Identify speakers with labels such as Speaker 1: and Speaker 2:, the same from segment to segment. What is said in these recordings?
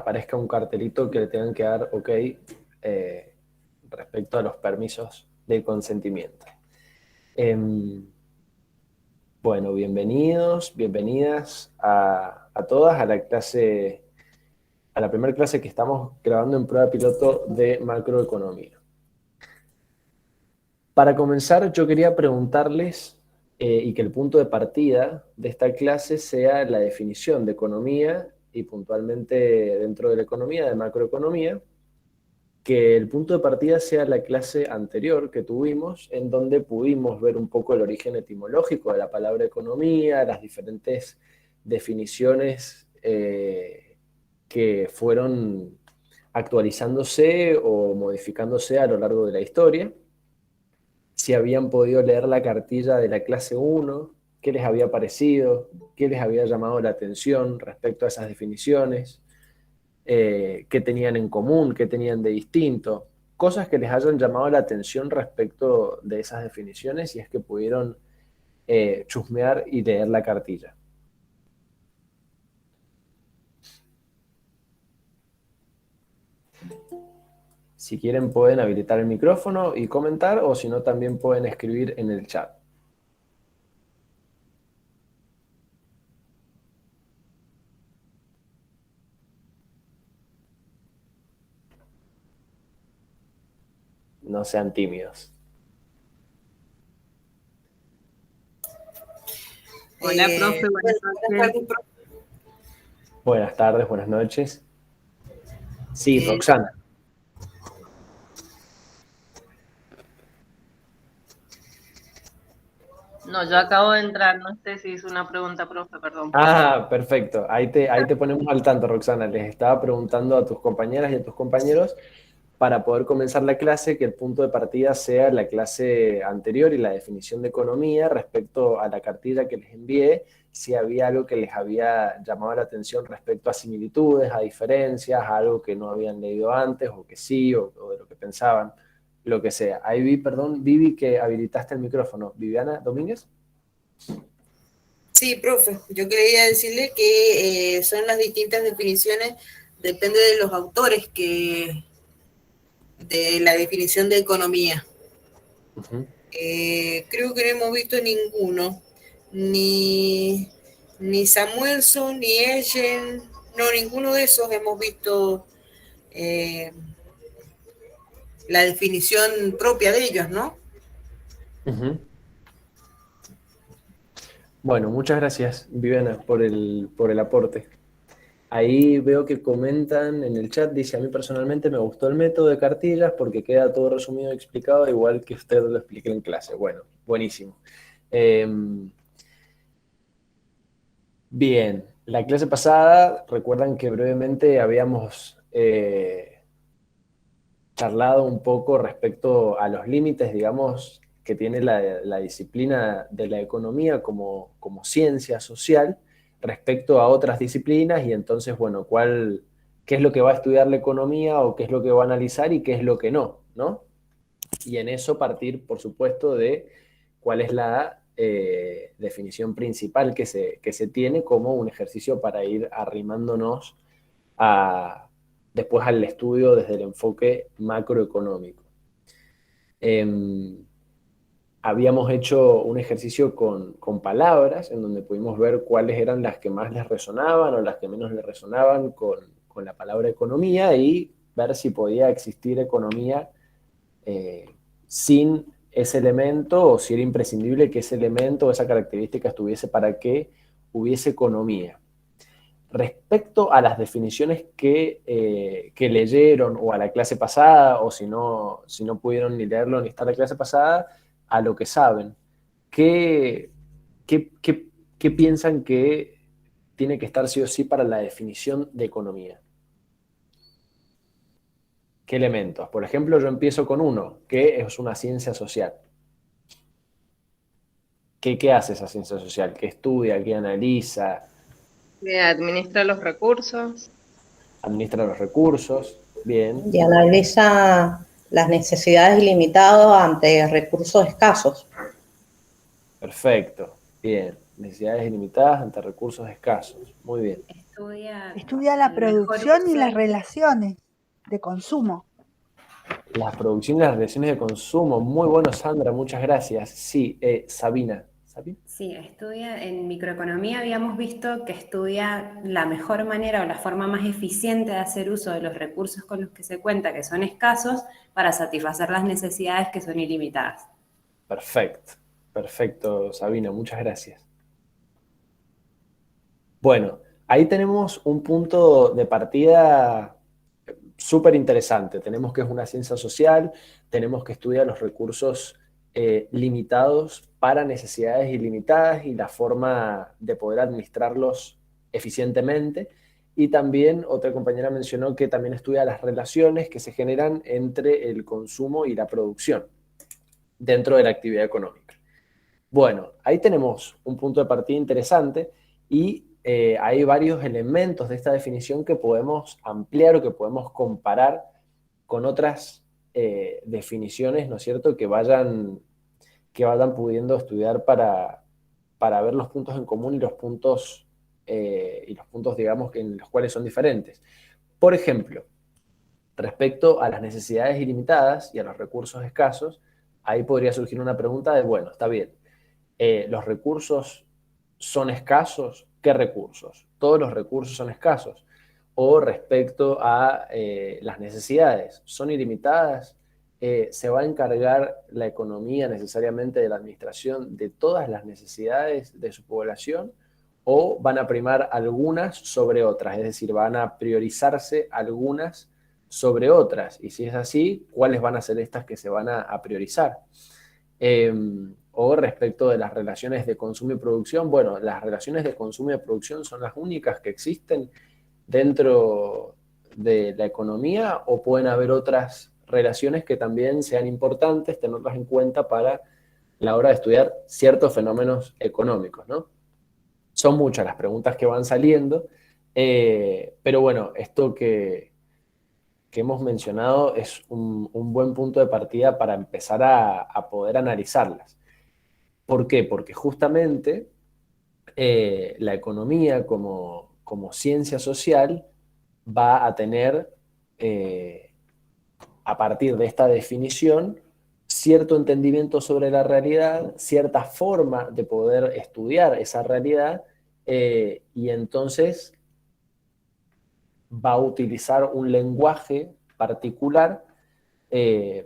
Speaker 1: aparezca un cartelito que le tengan que dar OK respecto a los permisos de consentimiento. Bueno, bienvenidos, bienvenidas a todas a la clase, a la primera clase que estamos grabando en prueba piloto de macroeconomía. Para comenzar, yo quería preguntarles, y que el punto de partida de esta clase sea la definición de economía, y puntualmente dentro de la economía, de macroeconomía, que el punto de partida sea la clase anterior que tuvimos, en donde pudimos ver un poco el origen etimológico de la palabra economía, las diferentes definiciones que fueron actualizándose o modificándose a lo largo de la historia, si habían podido leer la cartilla de la clase 1, qué les había parecido, qué les había llamado la atención respecto a esas definiciones, qué tenían en común, qué tenían de distinto, cosas que les hayan llamado la atención respecto de esas definiciones, si es que pudieron chusmear y leer la cartilla. Si quieren pueden habilitar el micrófono y comentar, o si no también pueden escribir en el chat. No sean tímidos.
Speaker 2: Hola, profe, buenas noches.
Speaker 1: Buenas tardes, buenas noches. Sí, Roxana.
Speaker 2: No, yo acabo de entrar, no sé si hizo una pregunta, profe, perdón.
Speaker 1: Ah, perfecto. Ahí te ponemos al tanto, Roxana. Les estaba preguntando a tus compañeras y a tus compañeros para poder comenzar la clase, que el punto de partida sea la clase anterior y la definición de economía respecto a la cartilla que les envié, si había algo que les había llamado la atención respecto a similitudes, a diferencias, a algo que no habían leído antes, o que sí, o de lo que pensaban, lo que sea. Ahí vi, perdón, Vivi, que habilitaste el micrófono. ¿Viviana Domínguez?
Speaker 3: Sí, profe, yo quería decirle que son las distintas definiciones, depende de los autores de la definición de economía. Creo que no hemos visto ninguno, ni Samuelson, ni Ellen, no, ninguno de esos hemos visto la definición propia de ellos, ¿no?
Speaker 1: Bueno, muchas gracias, Viviana, por el aporte. Ahí veo que comentan en el chat, dice, a mí personalmente me gustó el método de cartillas porque queda todo resumido y explicado igual que usted lo expliqué en clase. Bueno, buenísimo. Bien, la clase pasada, recuerdan que brevemente habíamos charlado un poco respecto a los límites, digamos, que tiene la disciplina de la economía como ciencia social respecto a otras disciplinas, y entonces, bueno, qué es lo que va a estudiar la economía o qué es lo que va a analizar y qué es lo que no, ¿no? Y en eso partir, por supuesto, de cuál es la definición principal que se tiene como un ejercicio para ir arrimándonos después al estudio desde el enfoque macroeconómico. Habíamos hecho un ejercicio con palabras, en donde pudimos ver cuáles eran las que más les resonaban o las que menos les resonaban con la palabra economía, y ver si podía existir economía sin ese elemento, o si era imprescindible que ese elemento o esa característica estuviese para que hubiese economía. Respecto a las definiciones que leyeron o a la clase pasada, o si no pudieron ni leerlo ni estar a la clase pasada, a lo que saben, ¿qué piensan que tiene que estar sí o sí para la definición de economía? ¿Qué elementos? Por ejemplo, yo empiezo con uno, que es una ciencia social. ¿Qué hace esa ciencia social? ¿Qué estudia? ¿Qué analiza?
Speaker 2: Administra los recursos.
Speaker 1: Administra los recursos. Bien.
Speaker 4: Y analiza las necesidades ilimitadas ante recursos escasos.
Speaker 1: Perfecto. Bien. Necesidades ilimitadas ante recursos escasos. Muy bien.
Speaker 5: Estudia la
Speaker 6: el mejor
Speaker 5: producción y
Speaker 6: uso.
Speaker 5: las relaciones de consumo.
Speaker 1: La producción y las relaciones de consumo. Muy bueno, Sandra, muchas gracias. Sí, Sabina. ¿Sabina?
Speaker 6: Sí, en microeconomía habíamos visto que estudia la mejor manera o la forma más eficiente de hacer uso de los recursos con los que se cuenta, que son escasos, para satisfacer las necesidades que son ilimitadas.
Speaker 1: Perfecto, perfecto, Sabina, muchas gracias. Bueno, ahí tenemos un punto de partida súper interesante. Tenemos que es una ciencia social, tenemos que estudiar los recursos limitados para necesidades ilimitadas y la forma de poder administrarlos eficientemente. Y también otra compañera mencionó que también estudia las relaciones que se generan entre el consumo y la producción dentro de la actividad económica. Bueno, ahí tenemos un punto de partida interesante y hay varios elementos de esta definición que podemos ampliar o que podemos comparar con otras definiciones, ¿no es cierto?, que vayan pudiendo estudiar para ver los puntos en común y los puntos, digamos, en los cuales son diferentes. Por ejemplo, respecto a las necesidades ilimitadas y a los recursos escasos, ahí podría surgir una pregunta de, bueno, está bien, los recursos son escasos, ¿qué recursos? Todos los recursos son escasos. O respecto a las necesidades, ¿son ilimitadas? ¿Se va a encargar la economía necesariamente de la administración de todas las necesidades de su población? ¿O van a primar algunas sobre otras? Es decir, van a priorizarse algunas sobre otras. Y si es así, ¿cuáles van a ser estas que se van a priorizar? O respecto de las relaciones de consumo y producción, bueno, las relaciones de consumo y producción son las únicas que existen dentro de la economía o pueden haber otras relaciones que también sean importantes tenerlas en cuenta para la hora de estudiar ciertos fenómenos económicos, ¿no? Son muchas las preguntas que van saliendo, pero bueno, esto que hemos mencionado es un buen punto de partida para empezar a poder analizarlas. ¿Por qué? Porque justamente la economía como ciencia social va a tener, a partir de esta definición, cierto entendimiento sobre la realidad, cierta forma de poder estudiar esa realidad, y entonces va a utilizar un lenguaje particular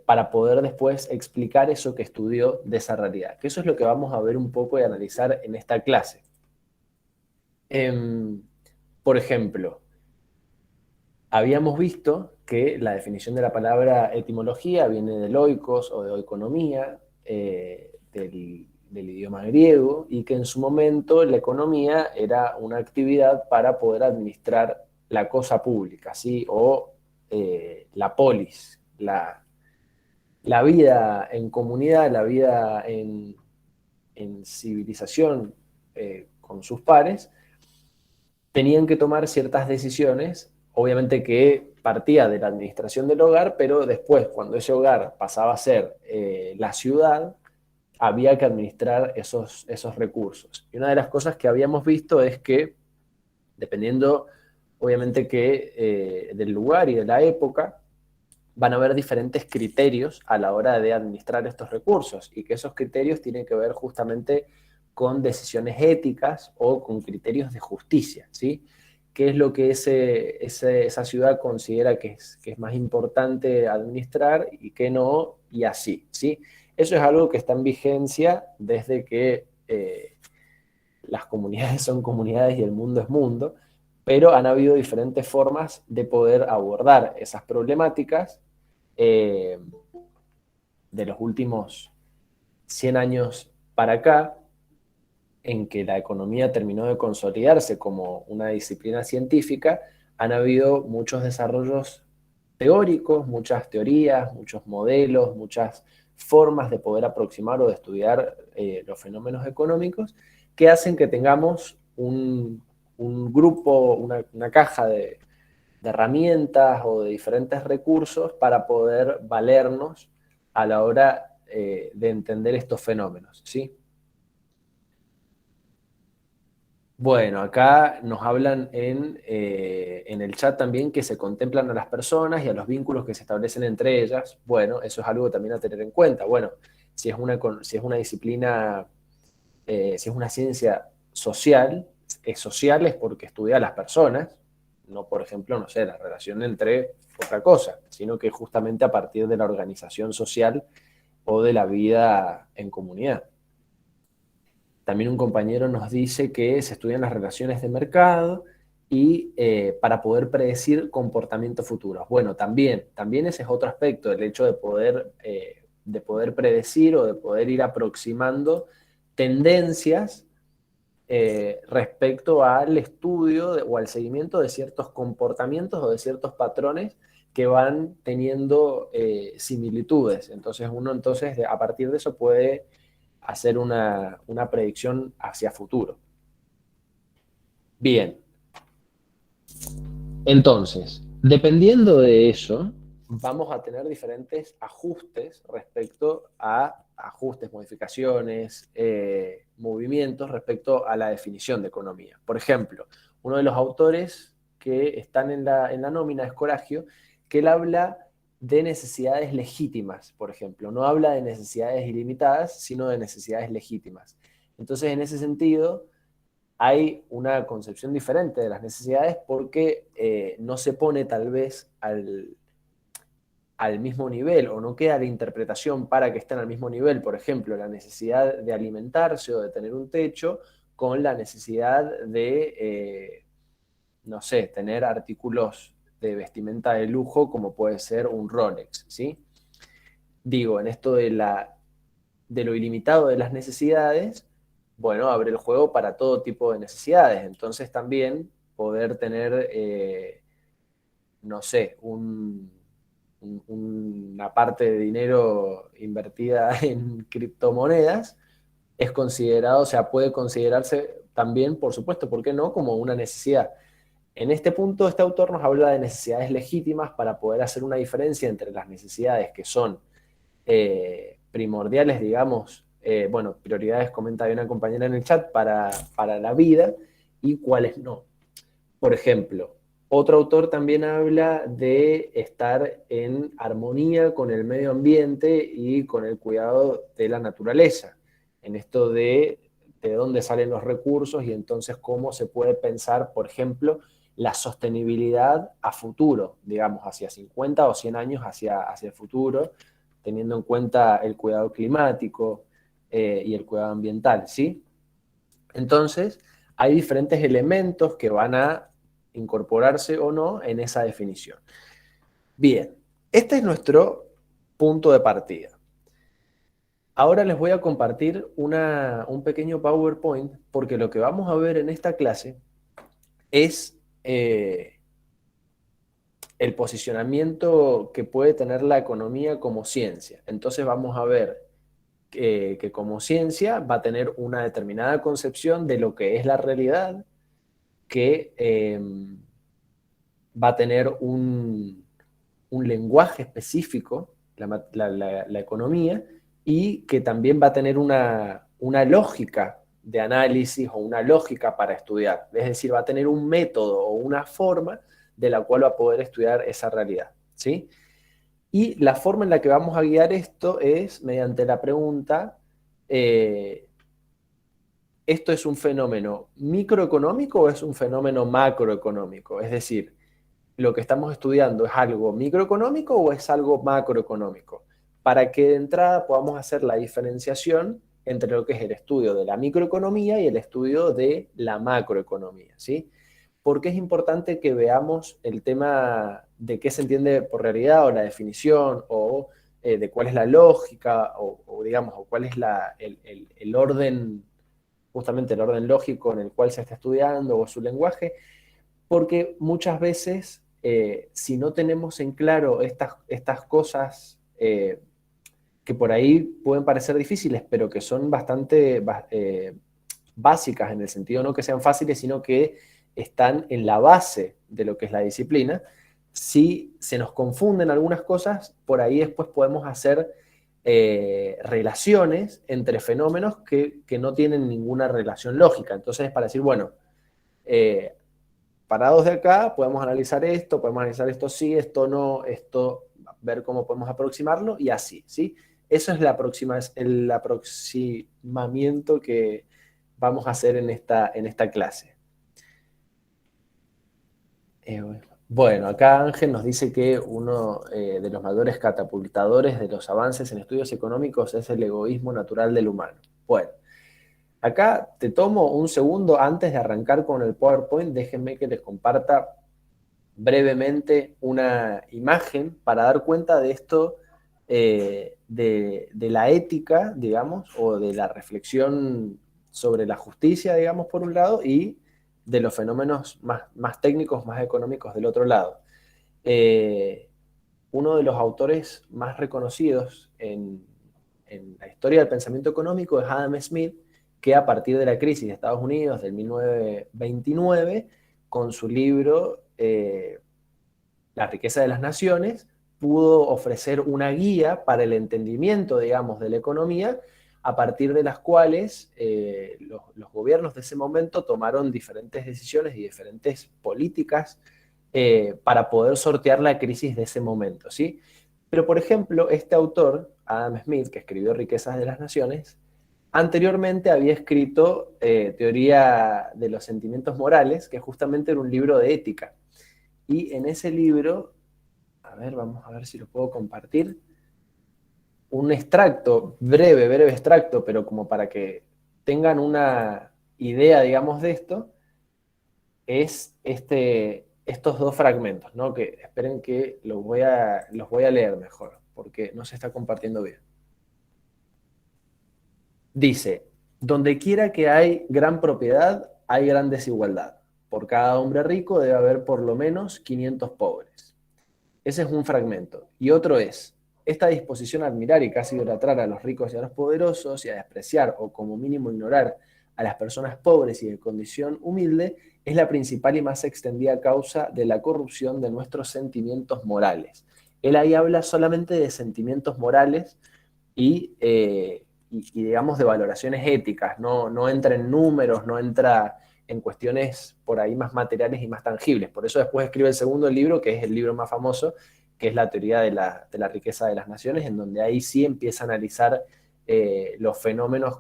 Speaker 1: para poder después explicar eso que estudió de esa realidad. Que eso es lo que vamos a ver un poco y analizar en esta clase. Por ejemplo, habíamos visto que la definición de la palabra etimología viene del oikos o de oikonomía, del idioma griego, y que en su momento la economía era una actividad para poder administrar la cosa pública, ¿sí? O la polis, la vida en comunidad, la vida en civilización con sus pares, tenían que tomar ciertas decisiones, obviamente que partía de la administración del hogar, pero después, cuando ese hogar pasaba a ser la ciudad, había que administrar esos recursos. Y una de las cosas que habíamos visto es que, dependiendo, obviamente, que del lugar y de la época, van a haber diferentes criterios a la hora de administrar estos recursos y que esos criterios tienen que ver justamente con decisiones éticas o con criterios de justicia, ¿sí? ¿Qué es lo que esa ciudad considera que es más importante administrar y qué no? Y así, ¿sí? Eso es algo que está en vigencia desde que las comunidades son comunidades y el mundo es mundo, pero han habido diferentes formas de poder abordar esas problemáticas de los últimos 100 años para acá, en que la economía terminó de consolidarse como una disciplina científica, han habido muchos desarrollos teóricos, muchas teorías, muchos modelos, muchas formas de poder aproximar o de estudiar los fenómenos económicos que hacen que tengamos un grupo, una caja de herramientas o de diferentes recursos para poder valernos a la hora de entender estos fenómenos, ¿sí? Bueno, acá nos hablan en el chat también que se contemplan a las personas y a los vínculos que se establecen entre ellas. Bueno, eso es algo también a tener en cuenta. Bueno, si es una disciplina, si es una ciencia social, es porque estudia a las personas, no, por ejemplo, no sé, la relación entre otra cosa, sino que justamente a partir de la organización social o de la vida en comunidad. También un compañero nos dice que se estudian las relaciones de mercado y para poder predecir comportamientos futuros. Bueno, también ese es otro aspecto, el hecho de poder predecir o de poder ir aproximando tendencias respecto al estudio o al seguimiento de ciertos comportamientos o de ciertos patrones que van teniendo similitudes. Entonces uno a partir de eso puede hacer una predicción hacia futuro. Bien. Entonces, dependiendo de eso, vamos a tener diferentes ajustes respecto a modificaciones, movimientos respecto a la definición de economía. Por ejemplo, uno de los autores que están en la nómina es Coragio, que él habla de necesidades legítimas, por ejemplo. No habla de necesidades ilimitadas, sino de necesidades legítimas. Entonces, en ese sentido, hay una concepción diferente de las necesidades porque no se pone tal vez al mismo nivel o no queda la interpretación para que estén al mismo nivel, por ejemplo, la necesidad de alimentarse o de tener un techo con la necesidad de, no sé, tener artículos de vestimenta de lujo como puede ser un Rolex, ¿sí? Digo, en esto de lo ilimitado de las necesidades, bueno, abre el juego para todo tipo de necesidades. Entonces también poder tener, no sé, una parte de dinero invertida en criptomonedas es considerado, o sea, puede considerarse también, por supuesto, ¿por qué no?, como una necesidad. En este punto, este autor nos habla de necesidades legítimas para poder hacer una diferencia entre las necesidades que son primordiales, digamos, bueno, prioridades, comenta bien una compañera en el chat, para la vida y cuáles no. Por ejemplo, otro autor también habla de estar en armonía con el medio ambiente y con el cuidado de la naturaleza, en esto de dónde salen los recursos y entonces cómo se puede pensar, por ejemplo, la sostenibilidad a futuro, digamos, hacia 50 o 100 años hacia el futuro, teniendo en cuenta el cuidado climático y el cuidado ambiental, ¿sí? Entonces, hay diferentes elementos que van a incorporarse o no en esa definición. Bien, este es nuestro punto de partida. Ahora les voy a compartir un pequeño PowerPoint porque lo que vamos a ver en esta clase es el posicionamiento que puede tener la economía como ciencia. Entonces vamos a ver que como ciencia va a tener una determinada concepción de lo que es la realidad, que va a tener un lenguaje específico, la economía, y que también va a tener una lógica de análisis o una lógica para estudiar. Es decir, va a tener un método o una forma de la cual va a poder estudiar esa realidad, ¿sí? Y la forma en la que vamos a guiar esto es mediante la pregunta, ¿esto es un fenómeno microeconómico o es un fenómeno macroeconómico? Es decir, ¿lo que estamos estudiando es algo microeconómico o es algo macroeconómico? Para que de entrada podamos hacer la diferenciación entre lo que es el estudio de la microeconomía y el estudio de la macroeconomía, ¿sí? Porque es importante que veamos el tema de qué se entiende por realidad o la definición o de cuál es la lógica o digamos, o cuál es el orden, justamente el orden lógico en el cual se está estudiando o su lenguaje, porque muchas veces si no tenemos en claro estas cosas que por ahí pueden parecer difíciles, pero que son bastante básicas en el sentido no que sean fáciles, sino que están en la base de lo que es la disciplina. Si se nos confunden algunas cosas, por ahí después podemos hacer relaciones entre fenómenos que no tienen ninguna relación lógica. Entonces, para decir, bueno, parados de acá, podemos analizar esto sí, esto no, esto, ver cómo podemos aproximarlo y así, ¿sí? Eso es el aproximamiento que vamos a hacer en esta clase. Bueno, acá Ángel nos dice que uno de los mayores catapultadores de los avances en estudios económicos es el egoísmo natural del humano. Bueno, acá te tomo un segundo antes de arrancar con el PowerPoint, déjenme que les comparta brevemente una imagen para dar cuenta de esto, de la ética, digamos, o de la reflexión sobre la justicia, digamos, por un lado, y de los fenómenos más técnicos, más económicos del otro lado. Uno de los autores más reconocidos en la historia del pensamiento económico es Adam Smith, que a partir de la crisis de Estados Unidos del 1929, con su libro La riqueza de las naciones, pudo ofrecer una guía para el entendimiento, digamos, de la economía, a partir de las cuales los gobiernos de ese momento tomaron diferentes decisiones y diferentes políticas para poder sortear la crisis de ese momento, ¿sí? Pero, por ejemplo, este autor, Adam Smith, que escribió Riquezas de las Naciones, anteriormente había escrito Teoría de los Sentimientos Morales, que justamente era un libro de ética. Y en ese libro, a ver, vamos a ver si lo puedo compartir, un extracto, breve extracto, pero como para que tengan una idea, digamos, de esto, es estos dos fragmentos, ¿no? Que esperen que los voy a leer mejor, porque no se está compartiendo bien. Dice: donde quiera que hay gran propiedad, hay gran desigualdad. Por cada hombre rico debe haber por lo menos 500 pobres. Ese es un fragmento. Y otro es: esta disposición a admirar y casi idolatrar a los ricos y a los poderosos, y a despreciar o como mínimo ignorar a las personas pobres y de condición humilde, es la principal y más extendida causa de la corrupción de nuestros sentimientos morales. Él ahí habla solamente de sentimientos morales y digamos, de valoraciones éticas, no entra en números, no entra en cuestiones por ahí más materiales y más tangibles. Por eso después escribe el segundo libro, que es el libro más famoso, que es la teoría de la riqueza de las naciones, en donde ahí sí empieza a analizar los fenómenos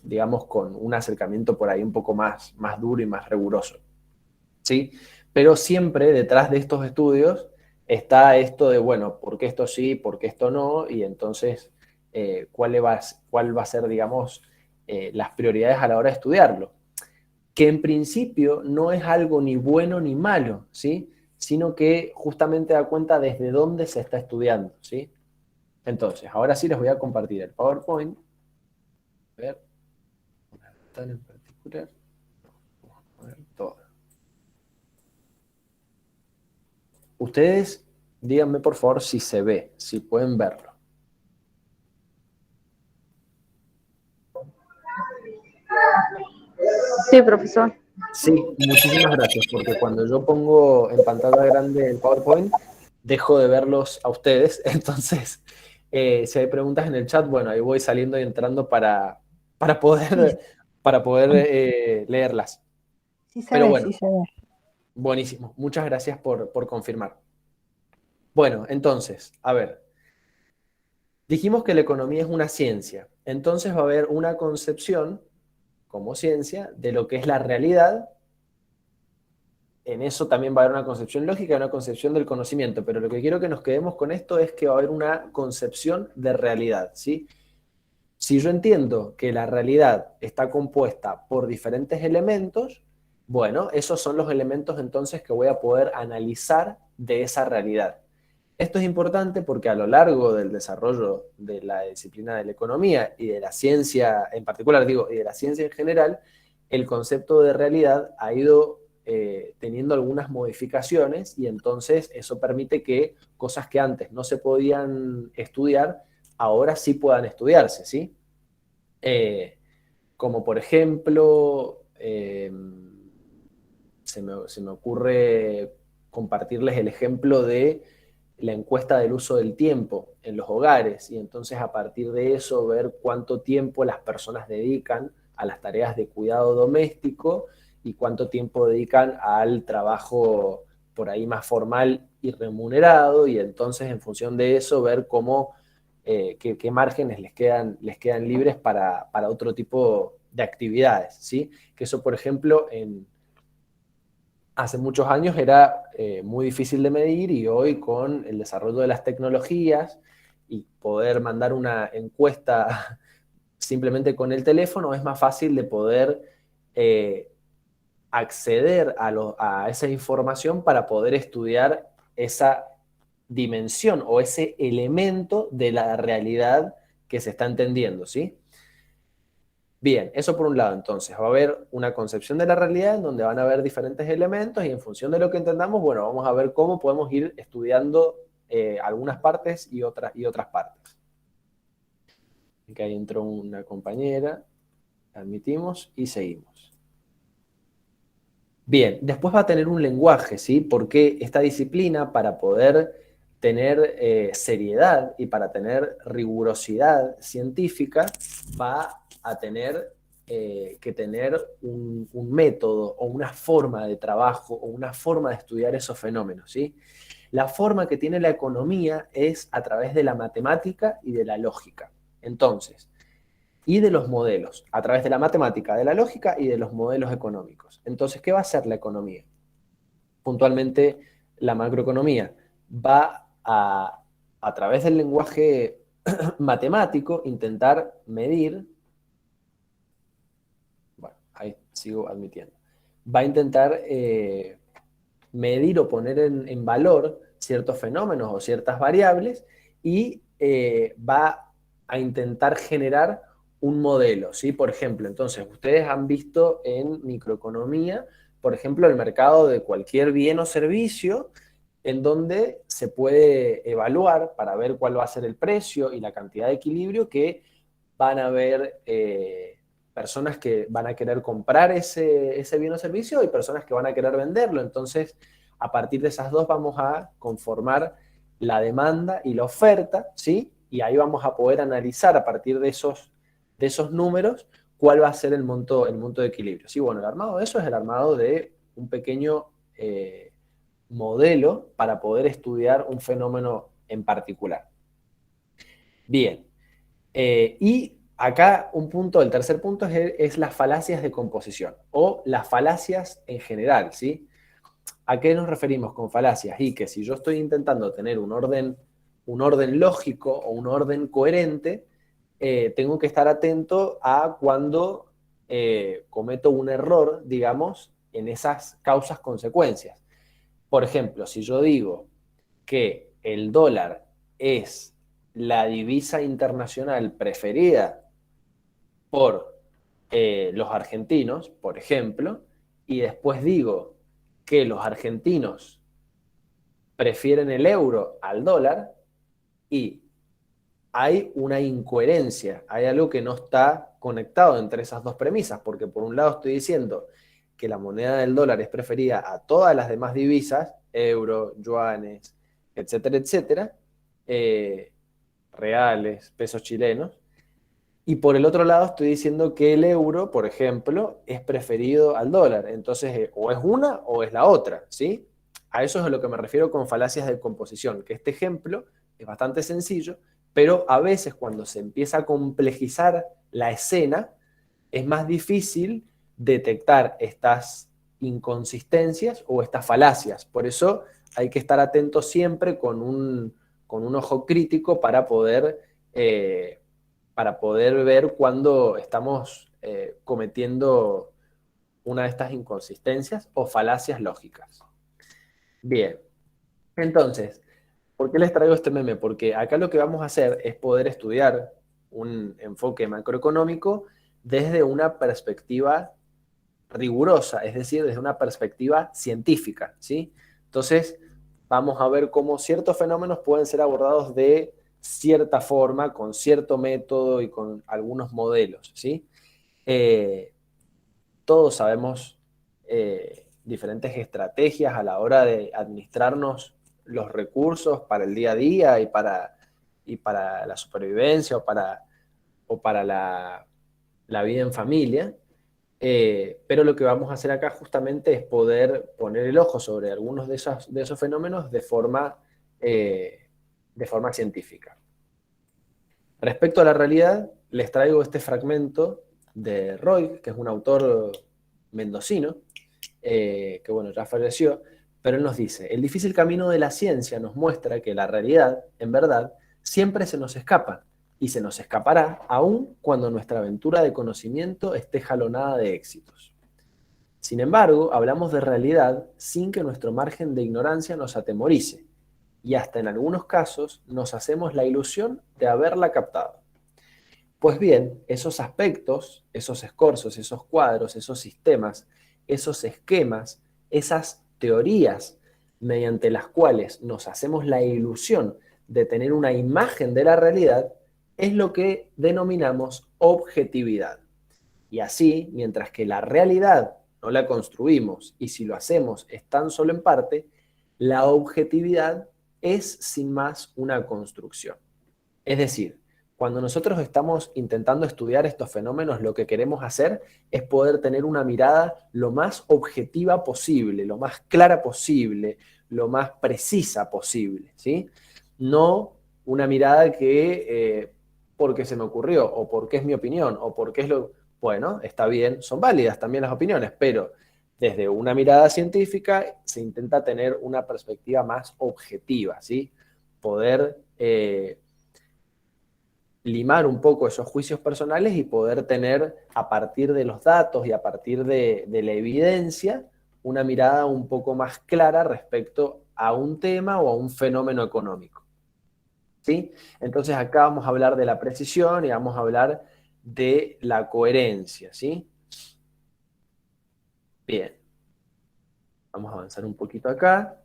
Speaker 1: digamos, con un acercamiento por ahí un poco más duro y más riguroso, ¿sí? Pero siempre detrás de estos estudios está esto de, bueno, ¿por qué esto sí, por qué esto no? Y entonces, ¿cuál va a ser, digamos, las prioridades a la hora de estudiarlo? Que en principio no es algo ni bueno ni malo, ¿sí? Sino que justamente da cuenta desde dónde se está estudiando, ¿sí? Entonces, ahora sí les voy a compartir el PowerPoint. A ver, una ventana en particular. Vamos a poner todo. Ustedes díganme por favor si se ve, si pueden verlo.
Speaker 7: Sí, profesor.
Speaker 1: Sí, muchísimas gracias, porque cuando yo pongo en pantalla grande el PowerPoint, dejo de verlos a ustedes. Entonces, si hay preguntas en el chat, bueno, ahí voy saliendo y entrando para poder leerlas.
Speaker 5: Sí se
Speaker 1: Pero
Speaker 5: ve,
Speaker 1: bueno,
Speaker 5: sí se ve.
Speaker 1: buenísimo. Muchas gracias por confirmar. Bueno, entonces, a ver. Dijimos que la economía es una ciencia. Entonces va a haber una concepción como ciencia de lo que es la realidad. En eso también va a haber una concepción lógica y una concepción del conocimiento, pero lo que quiero que nos quedemos con esto es que va a haber una concepción de realidad, ¿sí? Si yo entiendo que la realidad está compuesta por diferentes elementos, bueno, esos son los elementos entonces que voy a poder analizar de esa realidad. Esto es importante porque a lo largo del desarrollo de la disciplina de la economía y de la ciencia en particular, y de la ciencia en general, el concepto de realidad ha ido teniendo algunas modificaciones y entonces eso permite que cosas que antes no se podían estudiar, ahora sí puedan estudiarse, ¿sí? Como por ejemplo, se me ocurre compartirles el ejemplo de la encuesta del uso del tiempo en los hogares y entonces a partir de eso ver cuánto tiempo las personas dedican a las tareas de cuidado doméstico y cuánto tiempo dedican al trabajo por ahí más formal y remunerado, y entonces en función de eso ver cómo, qué márgenes les quedan libres para otro tipo de actividades, ¿sí? Que eso, por ejemplo, hace muchos años era muy difícil de medir, y hoy con el desarrollo de las tecnologías y poder mandar una encuesta simplemente con el teléfono, es más fácil de poder acceder a esa información para poder estudiar esa dimensión o ese elemento de la realidad que se está entendiendo, ¿sí? Bien, eso por un lado. Entonces va a haber una concepción de la realidad en donde van a haber diferentes elementos, y en función de lo que entendamos, bueno, vamos a ver cómo podemos ir estudiando algunas partes y otras partes. Aquí ahí entró una compañera, admitimos y seguimos. Bien, después va a tener un lenguaje, ¿sí? Porque esta disciplina, para poder tener seriedad y para tener rigurosidad científica, va a tener que tener un método o una forma de trabajo o una forma de estudiar esos fenómenos, ¿sí? La forma que tiene la economía es a través de la matemática y de la lógica. Entonces, y de los modelos, a través de la matemática, de la lógica y de los modelos económicos. Entonces, ¿qué va a hacer la economía? Puntualmente, la macroeconomía va a través del lenguaje matemático, intentar medir, bueno, ahí sigo admitiendo, va a intentar medir o poner en valor ciertos fenómenos o ciertas variables, y va a intentar generar un modelo, ¿sí? Por ejemplo, entonces, ustedes han visto en microeconomía, por ejemplo, el mercado de cualquier bien o servicio, en donde se puede evaluar para ver cuál va a ser el precio y la cantidad de equilibrio, que van a haber personas que van a querer comprar ese bien o servicio y personas que van a querer venderlo. Entonces, a partir de esas dos vamos a conformar la demanda y la oferta, ¿sí? Y ahí vamos a poder analizar a partir de esos números cuál va a ser el monto de equilibrio. Sí, bueno, el armado de eso es el armado de un pequeño modelo para poder estudiar un fenómeno en particular. Bien, y acá el tercer punto es las falacias de composición, o las falacias en general, ¿sí? ¿A qué nos referimos con falacias? Y que si yo estoy intentando tener un orden lógico o un orden coherente, tengo que estar atento a cuando cometo un error, digamos, en esas causas-consecuencias. Por ejemplo, si yo digo que el dólar es la divisa internacional preferida por los argentinos, por ejemplo, y después digo que los argentinos prefieren el euro al dólar, y hay una incoherencia, hay algo que no está conectado entre esas dos premisas, porque por un lado estoy diciendo que la moneda del dólar es preferida a todas las demás divisas, euro, yuanes, etcétera, etcétera, reales, pesos chilenos, y por el otro lado estoy diciendo que el euro, por ejemplo, es preferido al dólar. Entonces, o es una o es la otra, ¿sí? A eso es a lo que me refiero con falacias de composición, que este ejemplo es bastante sencillo, pero a veces cuando se empieza a complejizar la escena, es más difícil detectar estas inconsistencias o estas falacias. Por eso hay que estar atento siempre con un ojo crítico para poder ver cuando estamos cometiendo una de estas inconsistencias o falacias lógicas. Bien, entonces, ¿por qué les traigo este meme? Porque acá lo que vamos a hacer es poder estudiar un enfoque macroeconómico desde una perspectiva rigurosa, es decir, desde una perspectiva científica, ¿sí? Entonces, vamos a ver cómo ciertos fenómenos pueden ser abordados de cierta forma, con cierto método y con algunos modelos, ¿sí? Todos sabemos diferentes estrategias a la hora de administrarnos los recursos para el día a día y para la supervivencia o para la vida en familia. Pero lo que vamos a hacer acá justamente es poder poner el ojo sobre algunos de esos fenómenos de forma científica. Respecto a la realidad, les traigo este fragmento de Roy, que es un autor mendocino, que bueno, ya falleció, pero él nos dice: el difícil camino de la ciencia nos muestra que la realidad, en verdad, siempre se nos escapa, y se nos escapará aún cuando nuestra aventura de conocimiento esté jalonada de éxitos. Sin embargo, hablamos de realidad sin que nuestro margen de ignorancia nos atemorice, y hasta en algunos casos nos hacemos la ilusión de haberla captado. Pues bien, esos aspectos, esos escorzos, esos cuadros, esos sistemas, esos esquemas, esas teorías mediante las cuales nos hacemos la ilusión de tener una imagen de la realidad, es lo que denominamos objetividad. Y así, mientras que la realidad no la construimos, y si lo hacemos es tan solo en parte, la objetividad es sin más una construcción. Es decir, cuando nosotros estamos intentando estudiar estos fenómenos, lo que queremos hacer es poder tener una mirada lo más objetiva posible, lo más clara posible, lo más precisa posible, ¿sí? No una mirada que, porque se me ocurrió, o porque es mi opinión, o porque es lo... Bueno, está bien, son válidas también las opiniones, pero desde una mirada científica se intenta tener una perspectiva más objetiva, ¿sí? Poder limar un poco esos juicios personales y poder tener, a partir de los datos y a partir de la evidencia, una mirada un poco más clara respecto a un tema o a un fenómeno económico, ¿sí? Entonces acá vamos a hablar de la precisión y vamos a hablar de la coherencia, ¿sí? Bien. Vamos a avanzar un poquito acá.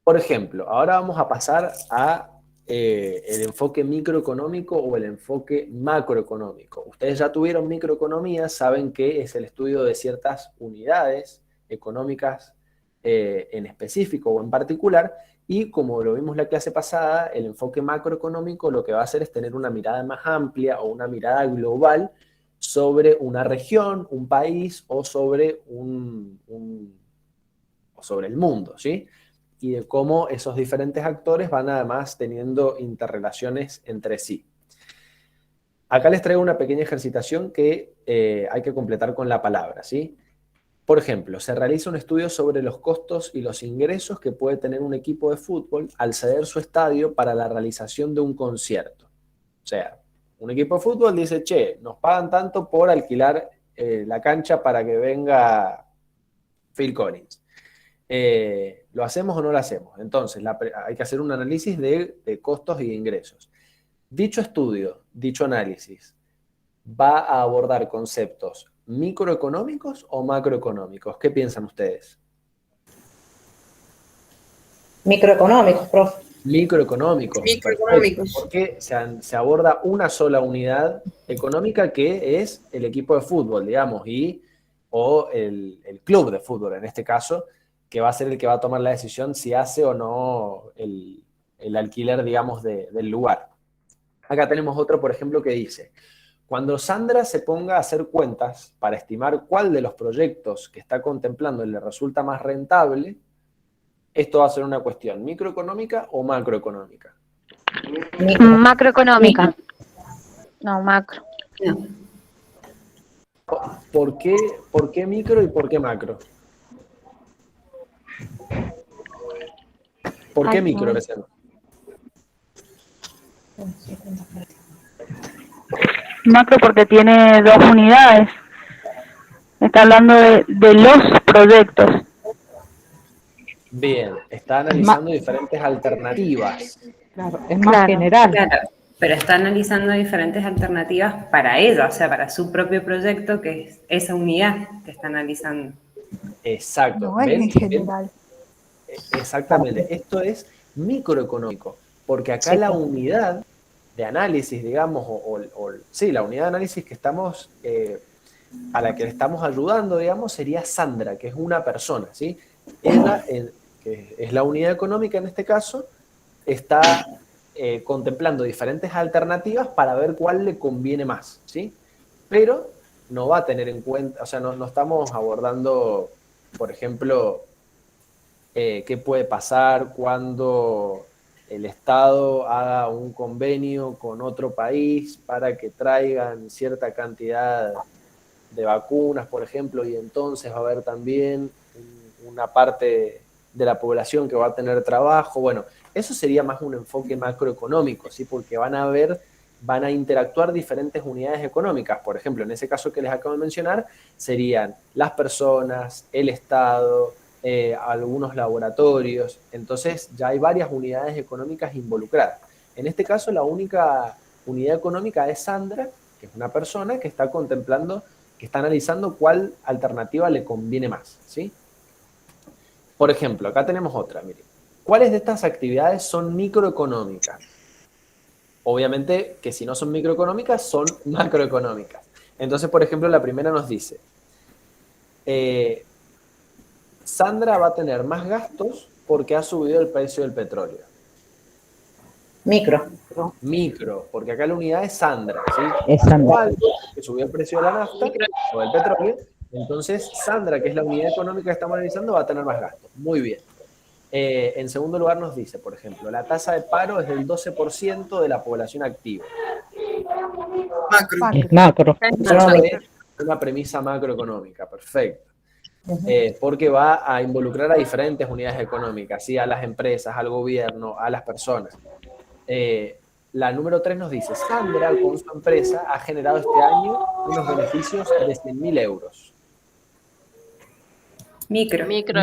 Speaker 1: Por ejemplo, ahora vamos a pasar a el enfoque microeconómico o el enfoque macroeconómico. Ustedes ya tuvieron microeconomía, saben que es el estudio de ciertas unidades económicas en específico o en particular, y como lo vimos la clase pasada, el enfoque macroeconómico lo que va a hacer es tener una mirada más amplia o una mirada global sobre una región, un país o sobre sobre el mundo, ¿sí? Y de cómo esos diferentes actores van además teniendo interrelaciones entre sí. Acá les traigo una pequeña ejercitación que hay que completar con la palabra, ¿sí? Por ejemplo, se realiza un estudio sobre los costos y los ingresos que puede tener un equipo de fútbol al ceder su estadio para la realización de un concierto. O sea, un equipo de fútbol dice: che, nos pagan tanto por alquilar la cancha para que venga Phil Collins. ¿Lo hacemos o no lo hacemos? Entonces, hay que hacer un análisis de costos y de ingresos. Dicho estudio, dicho análisis, ¿va a abordar conceptos microeconómicos o macroeconómicos? ¿Qué piensan ustedes?
Speaker 4: Microeconómicos, profe.
Speaker 1: Microeconómicos.
Speaker 3: Microeconómicos.
Speaker 1: Porque se aborda una sola unidad económica, que es el equipo de fútbol, digamos, o el club de fútbol en este caso, que va a ser el que va a tomar la decisión si hace o no el alquiler, digamos, del lugar. Acá tenemos otro, por ejemplo, que dice: cuando Sandra se ponga a hacer cuentas para estimar cuál de los proyectos que está contemplando le resulta más rentable, esto va a ser una cuestión microeconómica o macroeconómica.
Speaker 7: Macroeconómica. No, macro.
Speaker 6: No.
Speaker 1: ¿Por qué micro y por qué macro? ¿Por qué micro, Beceno?
Speaker 7: Macro porque tiene dos unidades. Está hablando de los proyectos.
Speaker 1: Bien, está analizando diferentes alternativas.
Speaker 8: Claro, es más general.
Speaker 6: Claro, pero está analizando diferentes alternativas para ella, o sea, para su propio proyecto, que es esa unidad que está analizando.
Speaker 1: Exacto.
Speaker 5: No es en general.
Speaker 1: Exactamente. Esto es microeconómico, porque acá la unidad de análisis, digamos, sí, la unidad de análisis que estamos, a la que le estamos ayudando, digamos, sería Sandra, que es una persona, ¿sí? Ella, que es la unidad económica en este caso, está contemplando diferentes alternativas para ver cuál le conviene más, ¿sí? Pero no va a tener en cuenta, o sea, no estamos abordando, por ejemplo, qué puede pasar cuando el Estado haga un convenio con otro país para que traigan cierta cantidad de vacunas, por ejemplo, y entonces va a haber también una parte de la población que va a tener trabajo. Bueno, eso sería más un enfoque macroeconómico, ¿sí? Porque van a interactuar diferentes unidades económicas. Por ejemplo, en ese caso que les acabo de mencionar, serían las personas, el Estado, algunos laboratorios. Entonces ya hay varias unidades económicas involucradas. En este caso, la única unidad económica es Sandra, que es una persona que está contemplando, que está analizando cuál alternativa le conviene más, ¿sí? Por ejemplo, acá tenemos otra, miren. ¿Cuáles de estas actividades son microeconómicas? Obviamente que si no son microeconómicas, son macroeconómicas. Entonces, por ejemplo, la primera nos dice, Sandra va a tener más gastos porque ha subido el precio del petróleo.
Speaker 4: Micro.
Speaker 1: Micro, porque acá la unidad es Sandra, ¿sí?
Speaker 8: Es Sandra.
Speaker 1: Que subió el precio de la nafta o del petróleo. Entonces, Sandra, que es la unidad económica que estamos analizando, va a tener más gastos. Muy bien. En segundo lugar nos dice, por ejemplo, la tasa de paro es del 12% de la población activa.
Speaker 3: Macro.
Speaker 8: Es macro.
Speaker 1: Es una premisa macroeconómica, perfecto. Porque va a involucrar a diferentes unidades económicas, ¿sí? A las empresas, al gobierno, a las personas. La número 3 nos dice, Sandra con su empresa ha generado este año unos beneficios de 100.000 euros.
Speaker 6: Micro.
Speaker 2: Micro.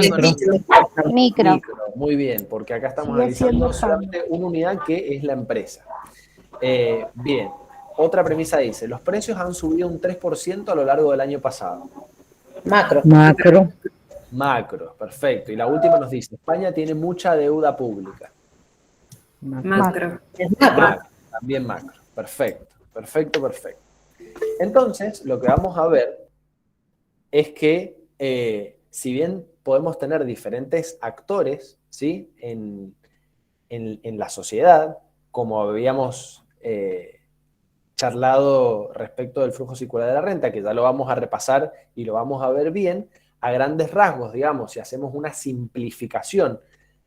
Speaker 1: Muy bien, porque acá estamos
Speaker 5: Sigue
Speaker 1: analizando
Speaker 5: siendo
Speaker 1: solamente una unidad que es la empresa. Bien, otra premisa dice, los precios han subido un 3% a lo largo del año pasado.
Speaker 4: Macro.
Speaker 8: Macro.
Speaker 1: Macro, perfecto. Y la última nos dice, España tiene mucha deuda pública.
Speaker 6: Macro.
Speaker 4: Es macro.
Speaker 1: Macro, también macro. Perfecto, perfecto, perfecto. Entonces, lo que vamos a ver es que si bien podemos tener diferentes actores, ¿sí? en la sociedad, como habíamos charlado respecto del flujo circular de la renta, que ya lo vamos a repasar y lo vamos a ver bien, a grandes rasgos, digamos, si hacemos una simplificación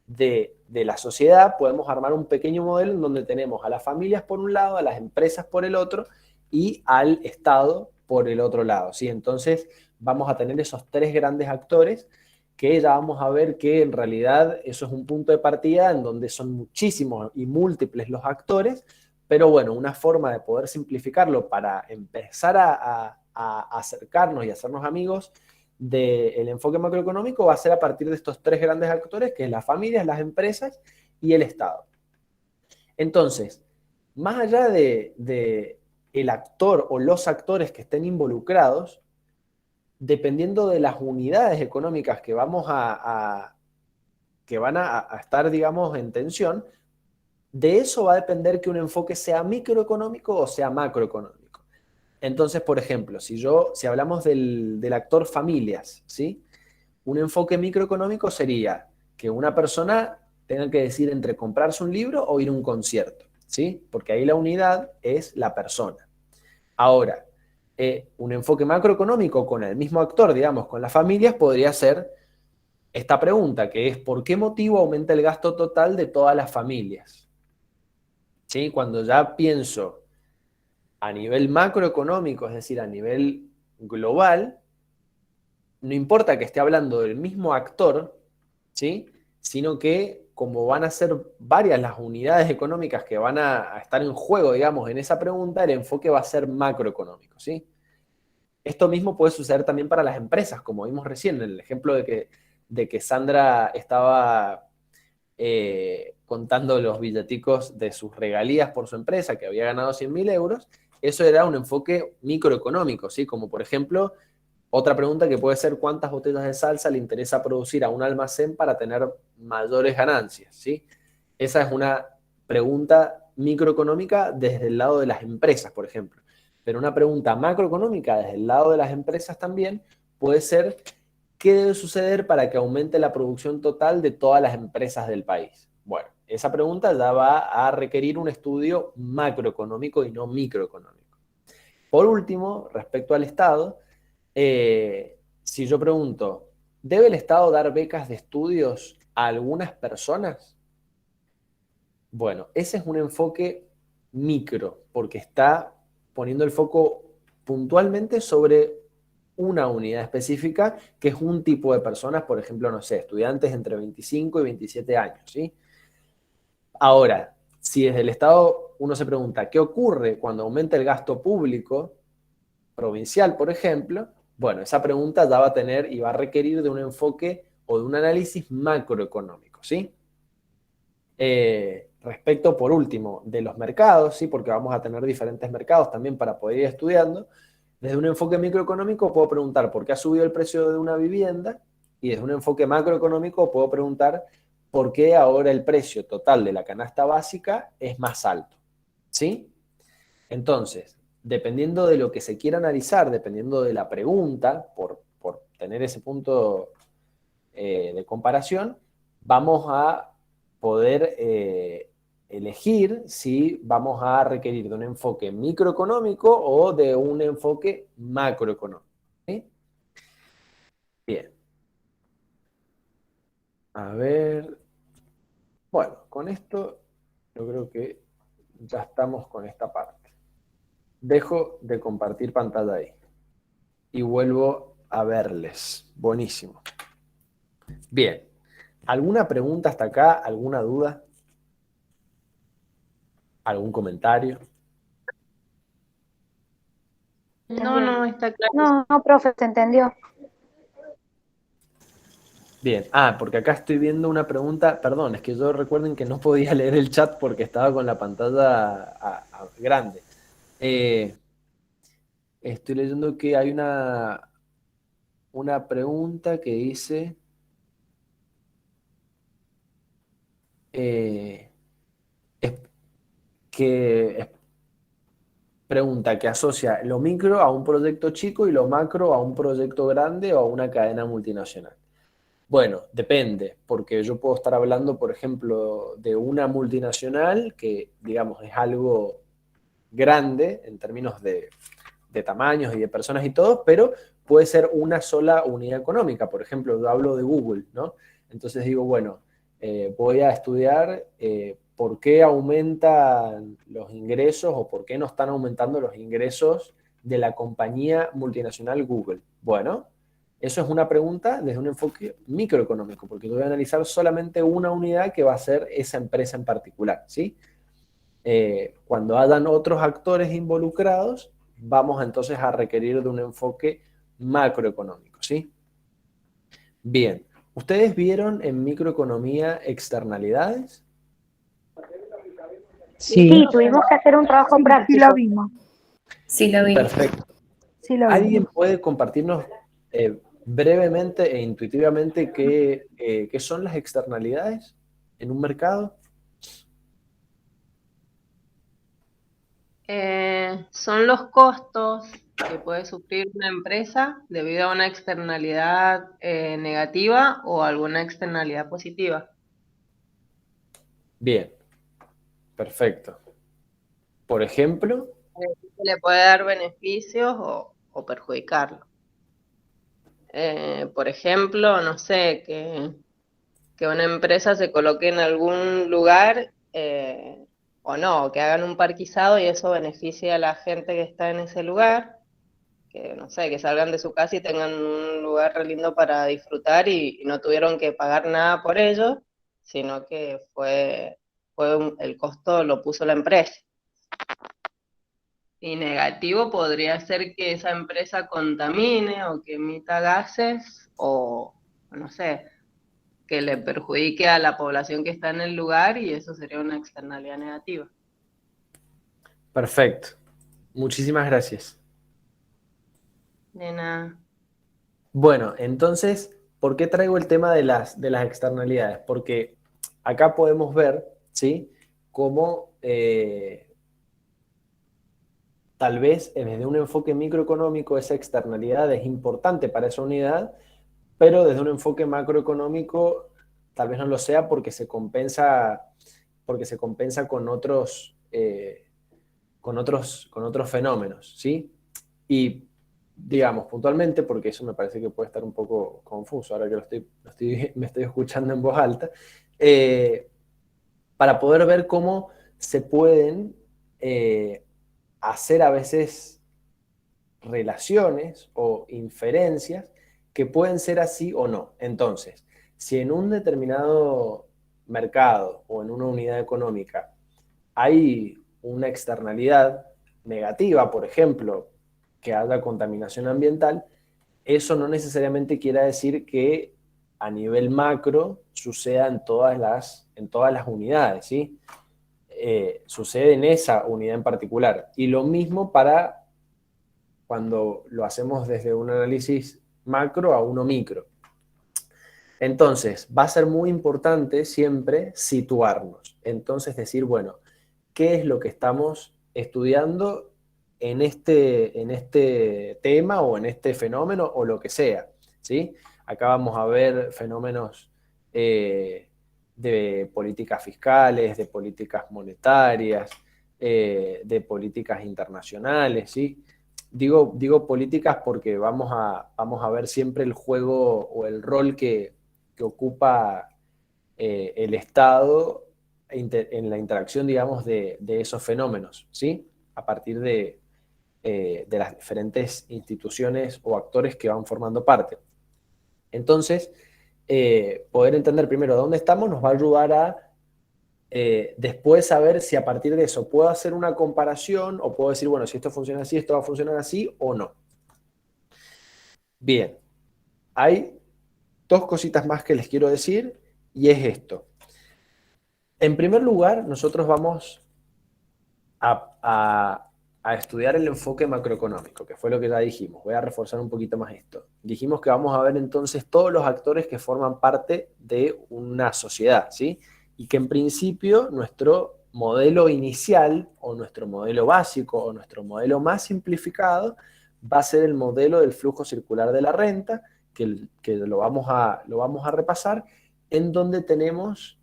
Speaker 1: de la sociedad, podemos armar un pequeño modelo en donde tenemos a las familias por un lado, a las empresas por el otro y al Estado por el otro lado, ¿sí? Entonces vamos a tener esos tres grandes actores que ya vamos a ver que en realidad eso es un punto de partida en donde son muchísimos y múltiples los actores, pero bueno, una forma de poder simplificarlo para empezar a acercarnos y hacernos amigos del enfoque macroeconómico va a ser a partir de estos tres grandes actores, que es las familias, las empresas y el Estado. Entonces, más allá de el actor o los actores que estén involucrados, dependiendo de las unidades económicas que vamos que van a estar, digamos, en tensión, de eso va a depender que un enfoque sea microeconómico o sea macroeconómico. Entonces, por ejemplo, si hablamos del actor familias, ¿sí? Un enfoque microeconómico sería que una persona tenga que decidir entre comprarse un libro o ir a un concierto, ¿sí? Porque ahí la unidad es la persona. Ahora, un enfoque macroeconómico con el mismo actor, digamos, con las familias, podría ser esta pregunta, que es ¿por qué motivo aumenta el gasto total de todas las familias? ¿Sí? Cuando ya pienso a nivel macroeconómico, es decir, a nivel global, no importa que esté hablando del mismo actor, ¿sí? Sino que como van a ser varias las unidades económicas que van a estar en juego, digamos, en esa pregunta, el enfoque va a ser macroeconómico, ¿sí? Esto mismo puede suceder también para las empresas, como vimos recién, en el ejemplo de que Sandra estaba contando los billeticos de sus regalías por su empresa, que había ganado 100.000 euros, eso era un enfoque microeconómico, ¿sí? Como por ejemplo, otra pregunta que puede ser ¿cuántas botellas de salsa le interesa producir a un almacén para tener mayores ganancias? ¿Sí? Esa es una pregunta microeconómica desde el lado de las empresas, por ejemplo. Pero una pregunta macroeconómica desde el lado de las empresas también puede ser ¿qué debe suceder para que aumente la producción total de todas las empresas del país? Bueno, esa pregunta ya va a requerir un estudio macroeconómico y no microeconómico. Por último, respecto al Estado, si yo pregunto, ¿debe el Estado dar becas de estudios a algunas personas? Bueno, ese es un enfoque micro, porque está poniendo el foco puntualmente sobre una unidad específica, que es un tipo de personas, por ejemplo, no sé, estudiantes entre 25 y 27 años, ¿sí? Ahora, si desde el Estado uno se pregunta, ¿qué ocurre cuando aumenta el gasto público provincial, por ejemplo? Bueno, esa pregunta ya va a tener y va a requerir de un enfoque o de un análisis macroeconómico, ¿sí? Respecto, por último, de los mercados, ¿sí? Porque vamos a tener diferentes mercados también para poder ir estudiando. Desde un enfoque microeconómico puedo preguntar por qué ha subido el precio de una vivienda, y desde un enfoque macroeconómico puedo preguntar por qué ahora el precio total de la canasta básica es más alto, ¿sí? Entonces, dependiendo de lo que se quiera analizar, dependiendo de la pregunta, por tener ese punto de comparación, vamos a poder elegir si vamos a requerir de un enfoque microeconómico o de un enfoque macroeconómico, ¿sí? Bien. A ver. Bueno, con esto yo creo que ya estamos con esta parte. Dejo de compartir pantalla ahí y vuelvo a verles. Buenísimo. Bien. ¿Alguna pregunta hasta acá? ¿Alguna duda? ¿Algún comentario?
Speaker 2: No, está claro.
Speaker 9: No, profe, se entendió.
Speaker 1: Bien, porque acá estoy viendo una pregunta, perdón, es que yo recuerden que no podía leer el chat porque estaba con la pantalla grande. Estoy leyendo que hay una pregunta que dice, pregunta que asocia lo micro a un proyecto chico y lo macro a un proyecto grande o a una cadena multinacional. Bueno, depende, porque yo puedo estar hablando, por ejemplo, de una multinacional que, digamos, es algo grande en términos de tamaños y de personas y todo, pero puede ser una sola unidad económica. Por ejemplo, yo hablo de Google, ¿no? Entonces digo, bueno, voy a estudiar por qué aumentan los ingresos o por qué no están aumentando los ingresos de la compañía multinacional Google. Bueno, eso es una pregunta desde un enfoque microeconómico, porque yo voy a analizar solamente una unidad que va a ser esa empresa en particular, ¿sí? Cuando hayan otros actores involucrados, vamos entonces a requerir de un enfoque macroeconómico, ¿sí? Bien, ¿ustedes vieron en microeconomía externalidades?
Speaker 9: Sí,
Speaker 8: Sí,
Speaker 9: tuvimos que hacer un trabajo
Speaker 5: Sí,
Speaker 9: práctico.
Speaker 5: sí lo vimos.
Speaker 6: Sí, lo vi.
Speaker 1: Perfecto.
Speaker 5: Sí lo
Speaker 1: ¿Alguien
Speaker 5: vimos.
Speaker 1: puede compartirnos brevemente e intuitivamente qué son las externalidades en un mercado?
Speaker 2: Son los costos que puede sufrir una empresa debido a una externalidad negativa o alguna externalidad positiva.
Speaker 1: Bien, perfecto. Por ejemplo,
Speaker 2: Le puede dar beneficios o perjudicarlo. Por ejemplo, no sé, que una empresa se coloque en algún lugar o no, que hagan un parquizado y eso beneficie a la gente que está en ese lugar, que no sé, que salgan de su casa y tengan un lugar re lindo para disfrutar y no tuvieron que pagar nada por ello, sino que el costo lo puso la empresa. Y negativo podría ser que esa empresa contamine o que emita gases o no sé, que le perjudique a la población que está en el lugar y eso sería una externalidad negativa.
Speaker 1: perfecto. Muchísimas gracias.
Speaker 2: De nada.
Speaker 1: Bueno, entonces, ¿por qué traigo el tema de las externalidades? Porque acá podemos ver, ¿sí? Cómo tal vez desde un enfoque microeconómico esa externalidad es importante para esa unidad, pero desde un enfoque macroeconómico tal vez no lo sea porque se compensa con otros fenómenos, ¿sí? Y digamos puntualmente, porque eso me parece que puede estar un poco confuso ahora que me estoy escuchando en voz alta, para poder ver cómo se pueden hacer a veces relaciones o inferencias que pueden ser así o no. Entonces, si en un determinado mercado o en una unidad económica hay una externalidad negativa, por ejemplo, que haya contaminación ambiental, eso no necesariamente quiere decir que a nivel macro suceda en todas las unidades, ¿sí? Sucede en esa unidad en particular. Y lo mismo para cuando lo hacemos desde un análisis macro a uno micro. Entonces, va a ser muy importante siempre situarnos. Entonces, decir, bueno, ¿qué es lo que estamos estudiando en este tema o en este fenómeno o lo que sea? ¿Sí? Acá vamos a ver fenómenos de políticas fiscales, de políticas monetarias, de políticas internacionales, ¿sí? Digo políticas porque vamos a ver siempre el juego o el rol que ocupa el Estado en la interacción, digamos, de esos fenómenos, ¿sí? A partir de las diferentes instituciones o actores que van formando parte. Entonces, poder entender primero dónde estamos nos va a ayudar a después saber si a partir de eso puedo hacer una comparación o puedo decir, bueno, si esto funciona así, esto va a funcionar así o no. Bien, hay dos cositas más que les quiero decir y es esto. En primer lugar, nosotros vamos a estudiar el enfoque macroeconómico, que fue lo que ya dijimos. Voy a reforzar un poquito más esto. Dijimos que vamos a ver entonces todos los actores que forman parte de una sociedad, ¿sí? Y que en principio nuestro modelo inicial o nuestro modelo básico o nuestro modelo más simplificado va a ser el modelo del flujo circular de la renta, que lo vamos a repasar, en donde tenemos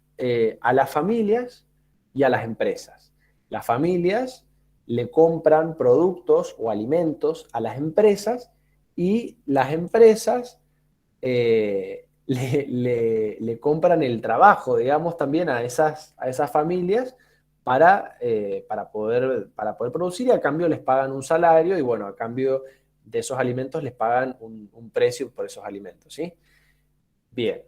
Speaker 1: a las familias y a las empresas. Las familias le compran productos o alimentos a las empresas y las empresas le compran el trabajo, digamos, también a esas familias para poder producir y a cambio les pagan un salario y bueno, a cambio de esos alimentos les pagan un precio por esos alimentos, ¿sí? Bien,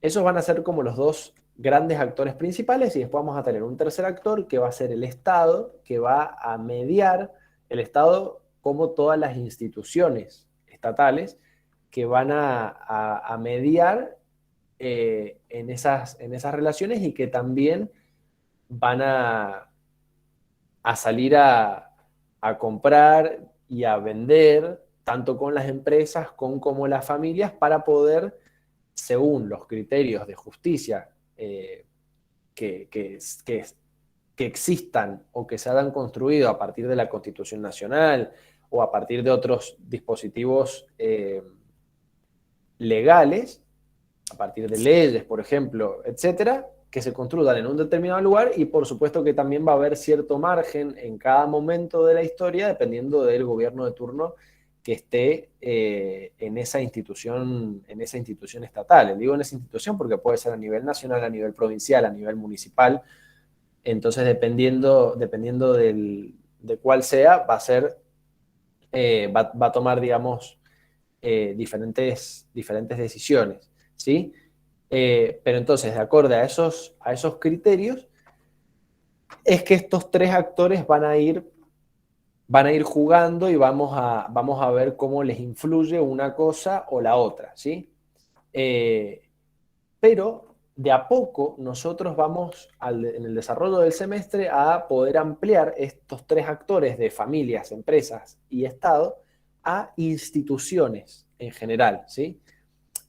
Speaker 1: esos van a ser como los dos grandes actores principales y después vamos a tener un tercer actor que va a ser el Estado, que va a mediar, el Estado como todas las instituciones estatales que van a mediar en esas relaciones y que también van a salir a comprar y a vender tanto con las empresas como las familias para poder, según los criterios de justicia que existan o que se hayan construido a partir de la Constitución Nacional o a partir de otros dispositivos legales, a partir de leyes, por ejemplo, etcétera, que se construyan en un determinado lugar y por supuesto que también va a haber cierto margen en cada momento de la historia dependiendo del gobierno de turno que esté en esa institución estatal. Digo en esa institución porque puede ser a nivel nacional, a nivel provincial, a nivel municipal. Entonces, dependiendo de cuál sea, va a ser, va a tomar, digamos, diferentes decisiones, ¿sí? Pero entonces, de acuerdo a esos criterios, es que estos tres actores van a ir jugando y vamos a ver cómo les influye una cosa o la otra, ¿sí? Pero de a poco nosotros vamos en el desarrollo del semestre a poder ampliar estos tres actores de familias, empresas y Estado a instituciones en general, ¿sí?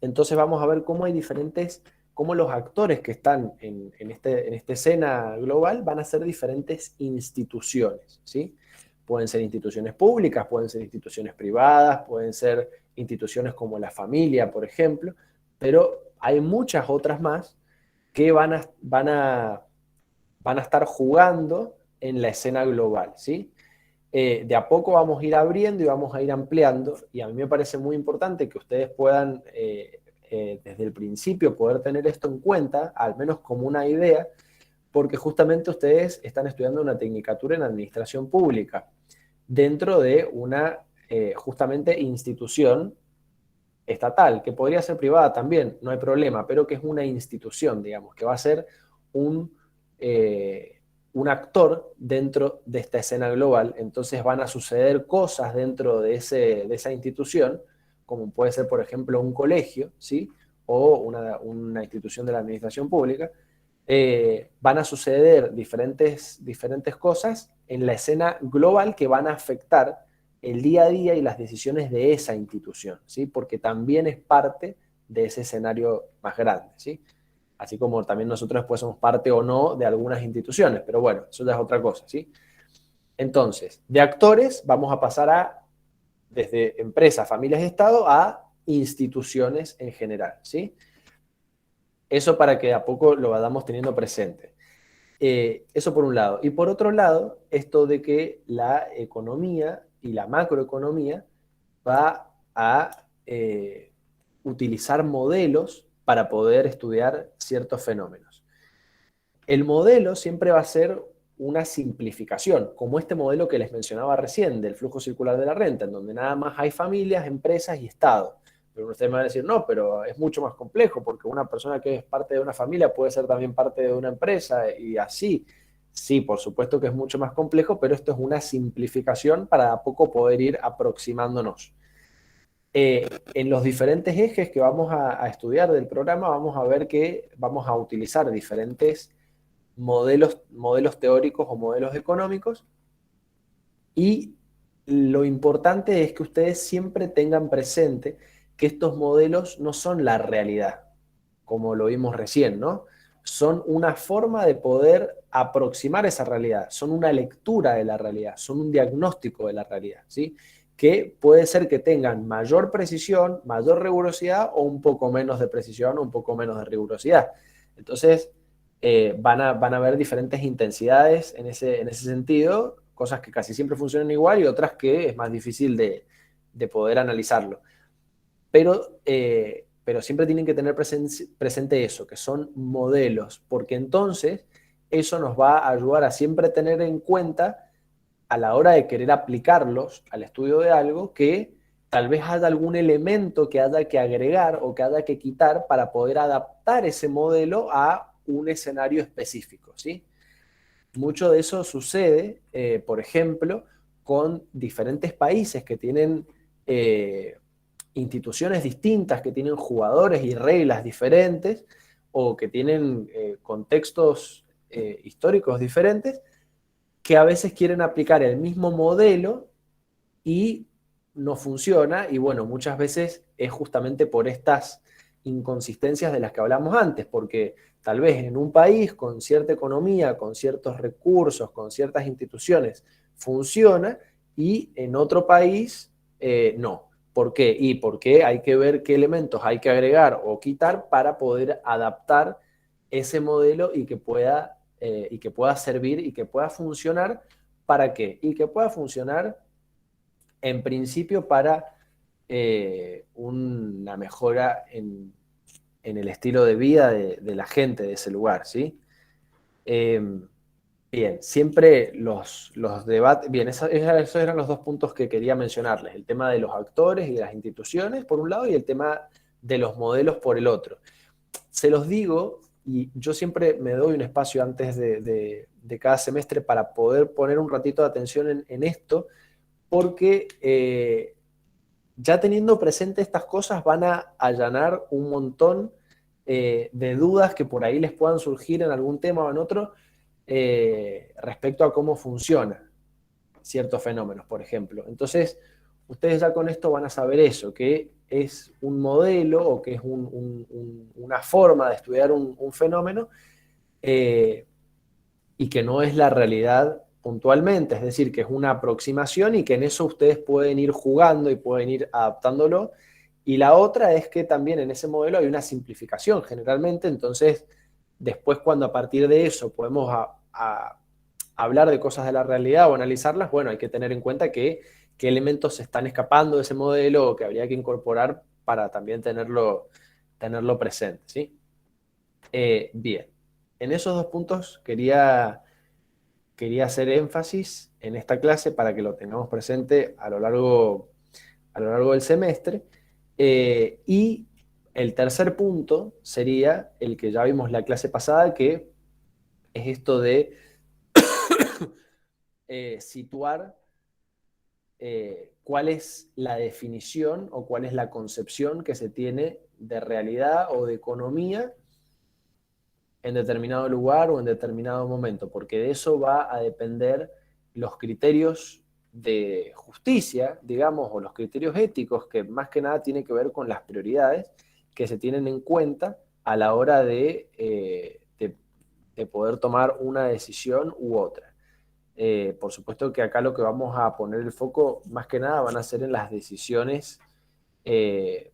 Speaker 1: Entonces vamos a ver cómo hay cómo los actores que están en esta escena global van a ser diferentes instituciones, ¿sí? Pueden ser instituciones públicas, pueden ser instituciones privadas, pueden ser instituciones como la familia, por ejemplo, pero hay muchas otras más que van a estar jugando en la escena global, ¿sí? de a poco vamos a ir abriendo y vamos a ir ampliando, y a mí me parece muy importante que ustedes puedan, desde el principio, poder tener esto en cuenta, al menos como una idea, porque justamente ustedes están estudiando una tecnicatura en administración pública, dentro de una, justamente, institución estatal, que podría ser privada también, no hay problema, pero que es una institución, digamos, que va a ser un actor dentro de esta escena global. Entonces van a suceder cosas dentro de esa institución, como puede ser, por ejemplo, un colegio, ¿sí? O una institución de la administración pública. Van a suceder diferentes cosas en la escena global que van a afectar el día a día y las decisiones de esa institución, ¿sí? Porque también es parte de ese escenario más grande, ¿sí? Así como también nosotros después somos parte o no de algunas instituciones, pero bueno, eso ya es otra cosa, ¿sí? Entonces, de actores vamos a pasar desde empresas, familias y Estado, a instituciones en general, ¿sí? Eso para que a poco lo vayamos teniendo presente. Eso por un lado. Y por otro lado, esto de que la economía y la macroeconomía va a utilizar modelos para poder estudiar ciertos fenómenos. El modelo siempre va a ser una simplificación, como este modelo que les mencionaba recién del flujo circular de la renta, en donde nada más hay familias, empresas y Estado. Pero ustedes me van a decir, no, pero es mucho más complejo, porque una persona que es parte de una familia puede ser también parte de una empresa y así. Sí, por supuesto que es mucho más complejo, pero esto es una simplificación para a poco poder ir aproximándonos. En los diferentes ejes que vamos a estudiar del programa, vamos a ver que vamos a utilizar diferentes modelos teóricos o modelos económicos, y lo importante es que ustedes siempre tengan presente que estos modelos no son la realidad, como lo vimos recién, ¿no? Son una forma de poder aproximar esa realidad, son una lectura de la realidad, son un diagnóstico de la realidad, ¿sí? Que puede ser que tengan mayor precisión, mayor rigurosidad, o un poco menos de precisión o un poco menos de rigurosidad. Entonces, van a haber diferentes intensidades en ese sentido, cosas que casi siempre funcionan igual y otras que es más difícil de poder analizarlo. Pero siempre tienen que tener presente eso, que son modelos, porque entonces eso nos va a ayudar a siempre tener en cuenta a la hora de querer aplicarlos al estudio de algo, que tal vez haya algún elemento que haya que agregar o que haya que quitar para poder adaptar ese modelo a un escenario específico, ¿sí? Mucho de eso sucede, por ejemplo, con diferentes países que tienen instituciones distintas, que tienen jugadores y reglas diferentes, o que tienen contextos históricos diferentes, que a veces quieren aplicar el mismo modelo y no funciona, y bueno, muchas veces es justamente por estas inconsistencias de las que hablamos antes, porque tal vez en un país con cierta economía, con ciertos recursos, con ciertas instituciones, funciona, y en otro país no. ¿Por qué? Y porque hay que ver qué elementos hay que agregar o quitar para poder adaptar ese modelo y que pueda servir y que pueda funcionar. ¿Para qué? Y que pueda funcionar en principio para una mejora en el estilo de vida de la gente de ese lugar, ¿sí? Bien, siempre los debates, bien, esos eran los dos puntos que quería mencionarles, el tema de los actores y de las instituciones por un lado, y el tema de los modelos por el otro. Se los digo, y yo siempre me doy un espacio antes de cada semestre para poder poner un ratito de atención en esto, porque ya teniendo presente estas cosas van a allanar un montón de dudas que por ahí les puedan surgir en algún tema o en otro, respecto a cómo funcionan ciertos fenómenos, por ejemplo. Entonces, ustedes ya con esto van a saber eso, que es un modelo o que es una forma de estudiar un fenómeno, y que no es la realidad puntualmente, es decir, que es una aproximación y que en eso ustedes pueden ir jugando y pueden ir adaptándolo. Y la otra es que también en ese modelo hay una simplificación generalmente, entonces después cuando a partir de eso podemos hablar de cosas de la realidad o analizarlas, bueno, hay que tener en cuenta qué elementos se están escapando de ese modelo o que habría que incorporar para también tenerlo presente, ¿sí? Bien, en esos dos puntos quería hacer énfasis en esta clase para que lo tengamos presente a lo largo del semestre. Y el tercer punto sería el que ya vimos la clase pasada, que es esto de situar cuál es la definición o cuál es la concepción que se tiene de realidad o de economía en determinado lugar o en determinado momento, porque de eso va a depender los criterios de justicia, digamos, o los criterios éticos, que más que nada tienen que ver con las prioridades que se tienen en cuenta a la hora de poder tomar una decisión u otra. Por supuesto que acá lo que vamos a poner el foco más que nada van a ser en las decisiones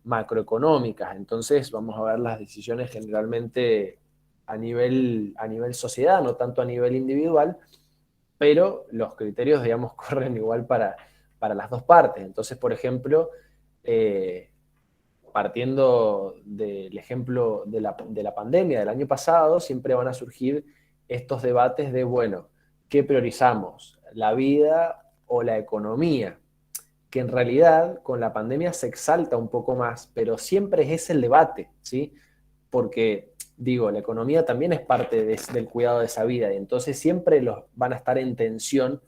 Speaker 1: macroeconómicas. Entonces vamos a ver las decisiones generalmente a nivel sociedad, no tanto a nivel individual, pero los criterios, digamos, corren igual para las dos partes. Entonces, por ejemplo, partiendo del ejemplo de la pandemia del año pasado, siempre van a surgir estos debates de, bueno, ¿qué priorizamos? ¿La vida o la economía? Que en realidad con la pandemia se exalta un poco más, pero siempre es ese el debate, ¿sí? Porque, digo, la economía también es parte del cuidado de esa vida, y entonces siempre van a estar en tensión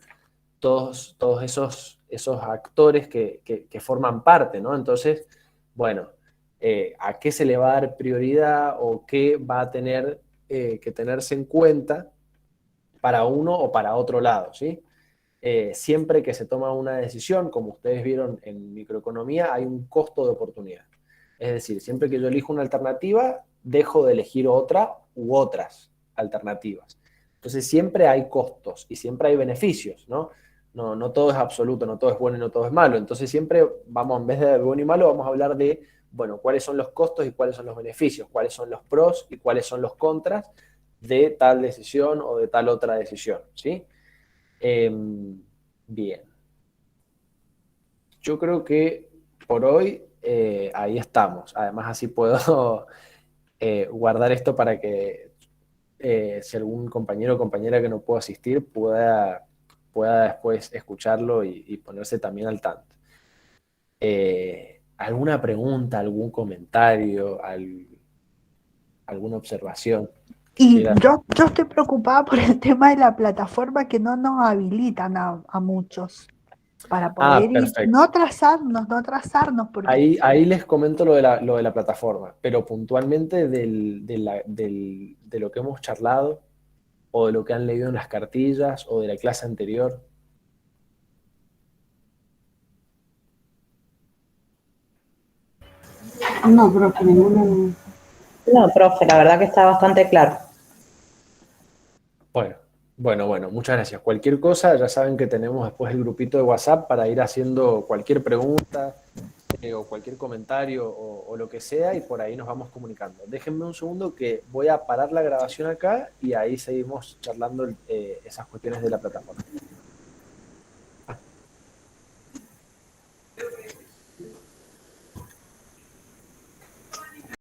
Speaker 1: todos esos actores que forman parte, ¿no? Entonces, bueno, ¿a qué se le va a dar prioridad o qué va a tener que tenerse en cuenta para uno o para otro lado, ¿sí? Siempre que se toma una decisión, como ustedes vieron en microeconomía, hay un costo de oportunidad. Es decir, siempre que yo elijo una alternativa, dejo de elegir otra u otras alternativas. Entonces siempre hay costos y siempre hay beneficios, ¿no? No todo es absoluto, no todo es bueno y no todo es malo. Entonces siempre vamos, en vez de bueno y malo, vamos a hablar de, bueno, cuáles son los costos y cuáles son los beneficios, cuáles son los pros y cuáles son los contras de tal decisión o de tal otra decisión, ¿sí? Bien. Yo creo que por hoy ahí estamos. Además, así puedo guardar esto para que si algún compañero o compañera que no pueda asistir pueda después escucharlo y ponerse también al tanto. ¿Alguna pregunta, algún comentario, alguna observación que
Speaker 5: Y
Speaker 1: quiera?
Speaker 5: yo estoy preocupada por el tema de la plataforma que no nos habilitan a muchos para
Speaker 1: Ah,
Speaker 5: poder ir,
Speaker 1: perfecto.
Speaker 5: no atrasarnos, porque
Speaker 1: Ahí les comento lo de la plataforma, pero puntualmente de lo que hemos charlado o de lo que han leído en las cartillas o de la clase anterior.
Speaker 4: No, profe, ninguno. No, profe, la verdad que está bastante claro.
Speaker 1: Bueno, muchas gracias. Cualquier cosa, ya saben que tenemos después el grupito de WhatsApp para ir haciendo cualquier pregunta o cualquier comentario o lo que sea, y por ahí nos vamos comunicando. Déjenme un segundo que voy a parar la grabación acá y ahí seguimos charlando esas cuestiones de la plataforma.